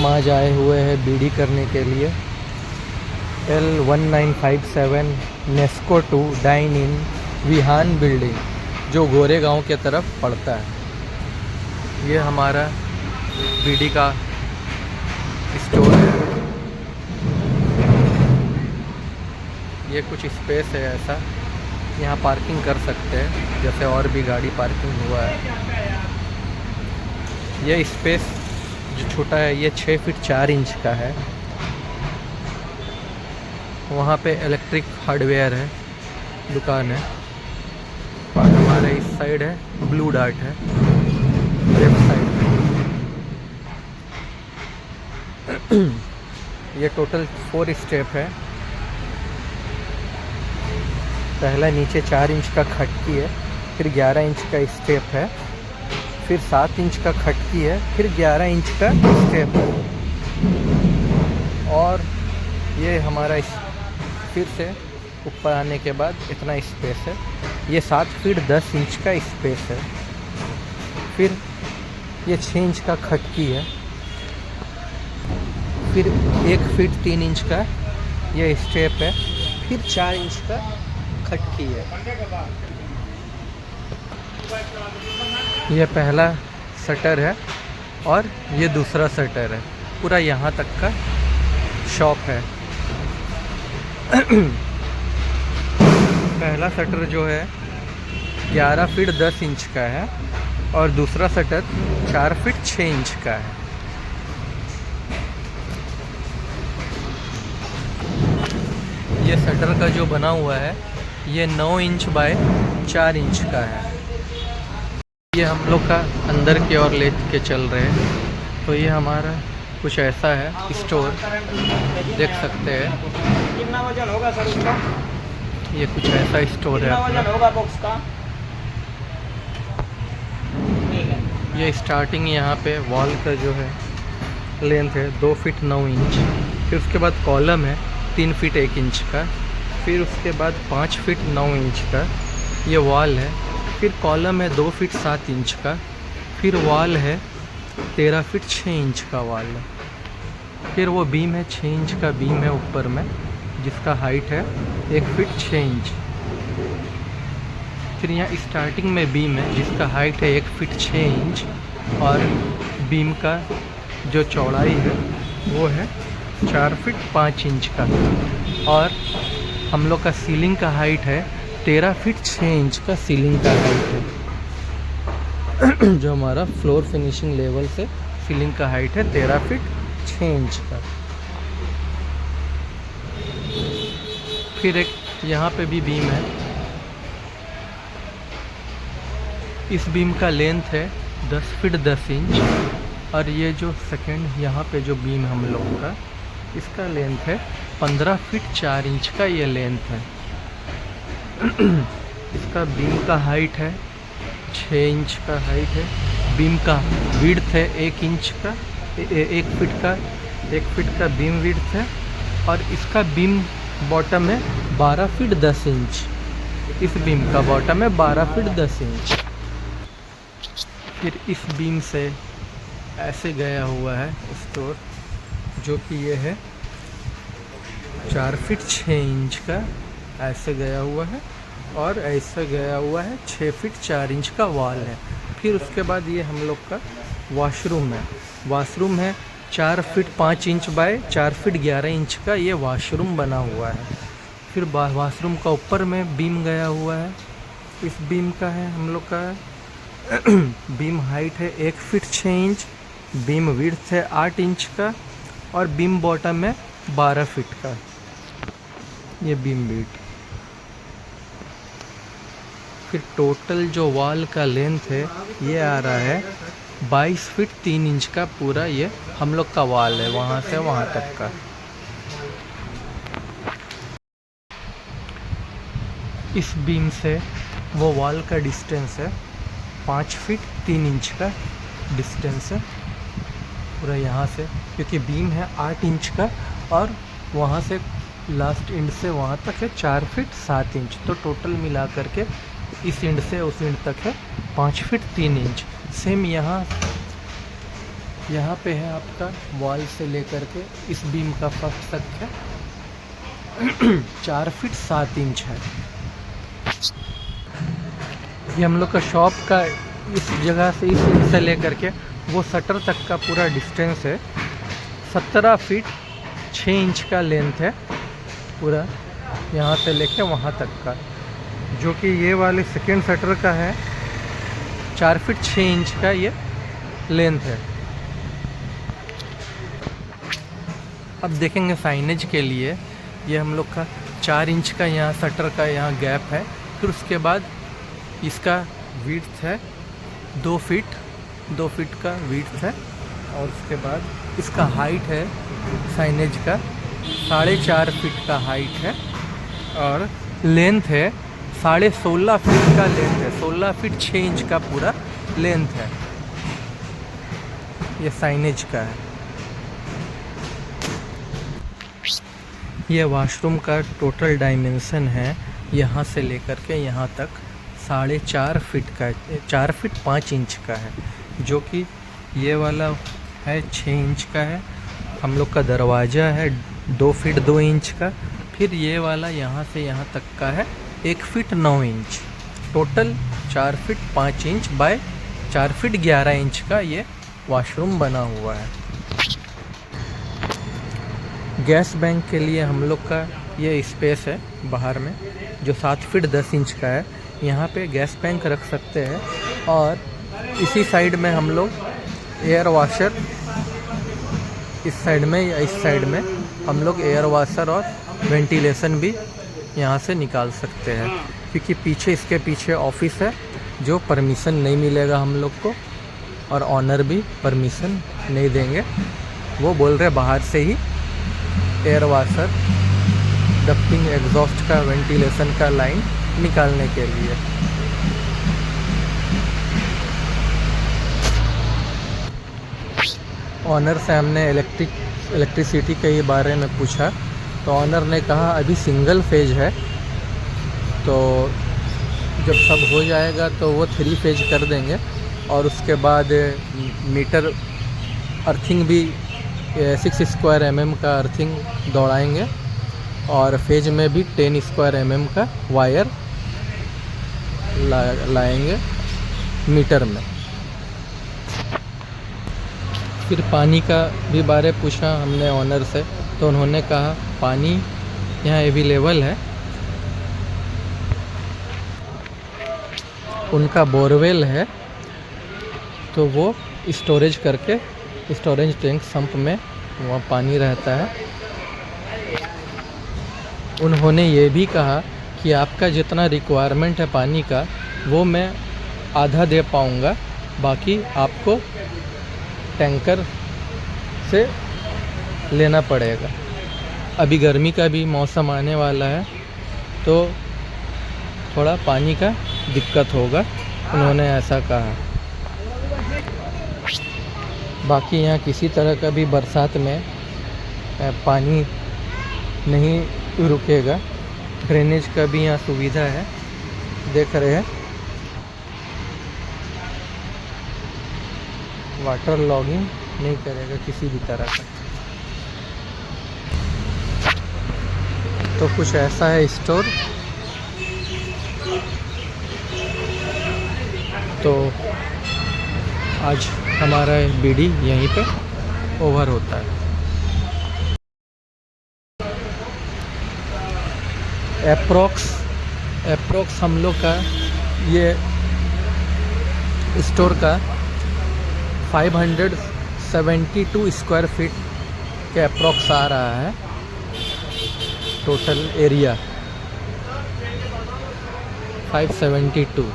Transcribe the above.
हम आज आए हुए हैं बीडी करने के लिए। L1957 Nesco 2 dine in Vihaan building, जो गोरेगांव के तरफ पड़ता है। ये हमारा बीडी का स्टोर है। ये कुछ स्पेस है ऐसा, यहाँ पार्किंग कर सकते हैं, जैसे और भी गाड़ी पार्किंग हुआ है। ये स्पेस जो छोटा है ये 6 फीट 4 इंच का है। वहाँ पे इलेक्ट्रिक हार्डवेयर है, दुकान है। और हमारे इस साइड है ब्लू डार्ट है, लेफ्ट साइड में। ये टोटल 4 स्टेप है। पहला नीचे 4 इंच का खटकी है, फिर 11 इंच का स्टेप है, फिर 7 इंच का खटकी है, फिर 11 इंच का स्टेप है। और ये हमारा फिर से ऊपर आने के बाद इतना स्पेस है। ये 7 फीट 10 इंच का स्पेस है। फिर ये 6 इंच का खटकी है, फिर 1 फीट 3 इंच का ये स्टेप है, फिर 4 इंच का खटकी है। ये पहला शटर है और ये दूसरा शटर है। पूरा यहाँ तक का शॉप है। पहला शटर जो है 11 फीट 10 इंच का है और दूसरा शटर 4 फीट 6 इंच का है। ये शटर का जो बना हुआ है ये 9 इंच बाय 4 इंच का है। ये हम लोग का अंदर की ओर ले के चल रहे हैं। तो ये हमारा कुछ ऐसा है स्टोर, देख सकते हैं। कितना वजन होगा सर उसका? ये कुछ ऐसा स्टोर है अपना। होगा बॉक्स का? ये स्टार्टिंग यहाँ पे वॉल का जो है लेंथ है 2 फीट 9 इंच। फिर उसके बाद कॉलम है 3 फीट 1 इंच का। फिर उसके बाद 5 फीट 9 इंच का ये वॉल है। फिर कॉलम है 2 फीट 7 इंच का। फिर वॉल है 13 फीट 6 इंच का वॉल है। फिर वो बीम है 6 इंच का बीम है ऊपर में, जिसका हाइट है 1 फीट 6 इंच। फिर यहाँ स्टार्टिंग में बीम है जिसका हाइट है 1 फीट 6 इंच और बीम का जो चौड़ाई है वो है 4 फीट 5 इंच का। और हम लोग का सीलिंग का हाइट है 13 फीट 6 इंच का सीलिंग का हाइट है। जो हमारा फ्लोर फिनिशिंग लेवल से सीलिंग का हाइट है 13 फीट 6 इंच का। फिर एक यहाँ पे भी बीम है। इस बीम का लेंथ है 10 फीट 10 इंच और ये जो सेकंड यहाँ पे जो बीम हम लोग का इसका लेंथ है 15 फीट 4 इंच का ये लेंथ है। इसका बीम का हाइट है 6 इंच का हाइट है। बीम का विड्थ है 1 इंच का 1 फीट का बीम विड्थ है। और इसका बीम बॉटम है 12 फीट 10 इंच। इस बीम का बॉटम है 12 फीट 10 इंच। फिर इस बीम से ऐसे गया हुआ है स्टोर, जो कि ये है 4 फीट 6 इंच का ऐसे गया हुआ है और ऐसे गया हुआ है 6 फीट 4 इंच का वॉल है। फिर उसके बाद ये हम लोग का वॉशरूम है। वॉशरूम है 4 feet 5 inch by 4 feet 11 inch का ये वॉशरूम बना हुआ है। फिर वॉशरूम का ऊपर में बीम गया हुआ है। इस बीम का है हम लोग का बीम हाइट है 1 फीट 6 इंच, बीम विड्थ है 8 इंच का और बीम बॉटम है 12 फीट का। ये बीम विड्थ। फिर टोटल जो वॉल का लेंथ है ये आ रहा है 22 फीट 3 इंच का। पूरा ये हम लोग का वॉल है वहाँ से वहाँ तक का। इस बीम से वो वॉल का डिस्टेंस है 5 फीट 3 इंच का डिस्टेंस है पूरा यहाँ से, क्योंकि बीम है 8 इंच का और वहाँ से लास्ट एंड से वहाँ तक है 4 फीट 7 इंच। तो टोटल मिला करके इस एंड से उस एंड तक है 5 फीट 3 इंच। सेम यहाँ यहाँ पे है आपका वॉल से लेकर के इस बीम का फर्स्ट तक है 4 फीट 7 इंच है। ये हम लोग का शॉप का इस जगह से इस इंच से लेकर के वो शटर तक का पूरा डिस्टेंस है 17 फीट 6 इंच का लेंथ है पूरा, यहाँ से लेके वहाँ तक का, जो कि ये वाले सेकेंड शटर का है 4 फीट 6 इंच का ये लेंथ है। अब देखेंगे साइनेज के लिए, ये हम लोग का 4 इंच का यहाँ शटर का यहाँ गैप है, फिर उसके बाद इसका विड्थ है 2 फीट का विड्थ है, और उसके बाद इसका हाइट है साइनेज का 4.5 फीट का हाइट है, और लेंथ है 16.5 फीट का लेंथ है, 16 फीट 6 इंच का पूरा लेंथ है, ये साइनेज का है। ये वॉशरूम का टोटल डायमेंशन है यहाँ से लेकर के यहाँ तक 4.5 फीट का, 4 फीट 5 इंच का है, जो कि ये वाला है 6 इंच का है। हम लोग का दरवाज़ा है 2 फीट 2 इंच का, फिर ये वाला यहाँ से यहाँ तक का है 1 feet 9 inch, total 4 feet 5 inch by 4 feet 11 inch का ये वॉशरूम बना हुआ है। गैस बैंक के लिए हम लोग का ये स्पेस है बाहर में जो 7 फीट 10 इंच का है, यहाँ पे गैस बैंक रख सकते हैं, और इसी साइड में हम लोग एयर वॉशर, इस साइड में या इस साइड में हम लोग एयर वॉशर और वेंटिलेशन भी यहाँ से निकाल सकते हैं, क्योंकि पीछे इसके पीछे ऑफिस है जो परमिशन नहीं मिलेगा हम लोग को, और ऑनर भी परमिशन नहीं देंगे, वो बोल रहे बाहर से ही एयर वॉशर, डक्टिंग, एग्जॉस्ट का, वेंटिलेशन का लाइन निकालने के लिए। ऑनर से हमने इलेक्ट्रिसिटी के बारे में पूछा, तो ऑनर ने कहा अभी सिंगल फेज है, तो जब सब हो जाएगा तो वो 3 फेज कर देंगे, और उसके बाद मीटर अर्थिंग भी 6 स्क्वायर mm का अर्थिंग दौड़ाएंगे, और फेज में भी 10 स्क्वायर mm का वायर लाएंगे मीटर में। फिर पानी का भी बारे पूछा हमने ऑनर से, तो उन्होंने कहा पानी यहाँ अवेलेबल है, उनका बोरवेल है, तो वो स्टोरेज करके स्टोरेज टैंक सम्प में वहाँ पानी रहता है। उन्होंने ये भी कहा कि आपका जितना रिक्वायरमेंट है पानी का वो मैं आधा दे पाऊँगा, बाकी आपको टैंकर से लेना पड़ेगा। अभी गर्मी का भी मौसम आने वाला है, तो थोड़ा पानी का दिक्कत होगा, उन्होंने ऐसा कहा। बाकी यहाँ किसी तरह का भी बरसात में पानी नहीं रुकेगा, ड्रेनेज का भी यहाँ सुविधा है, देख रहे हैं। वाटर लॉगिंग नहीं करेगा किसी भी तरह का। तो कुछ ऐसा है स्टोर। तो आज हमारा बीडी यहीं पे ओवर होता है। एप्रोक्स हम लोग का ये स्टोर का 572 स्क्वायर फीट के अप्रोक्स आ रहा है टोटल एरिया, 572।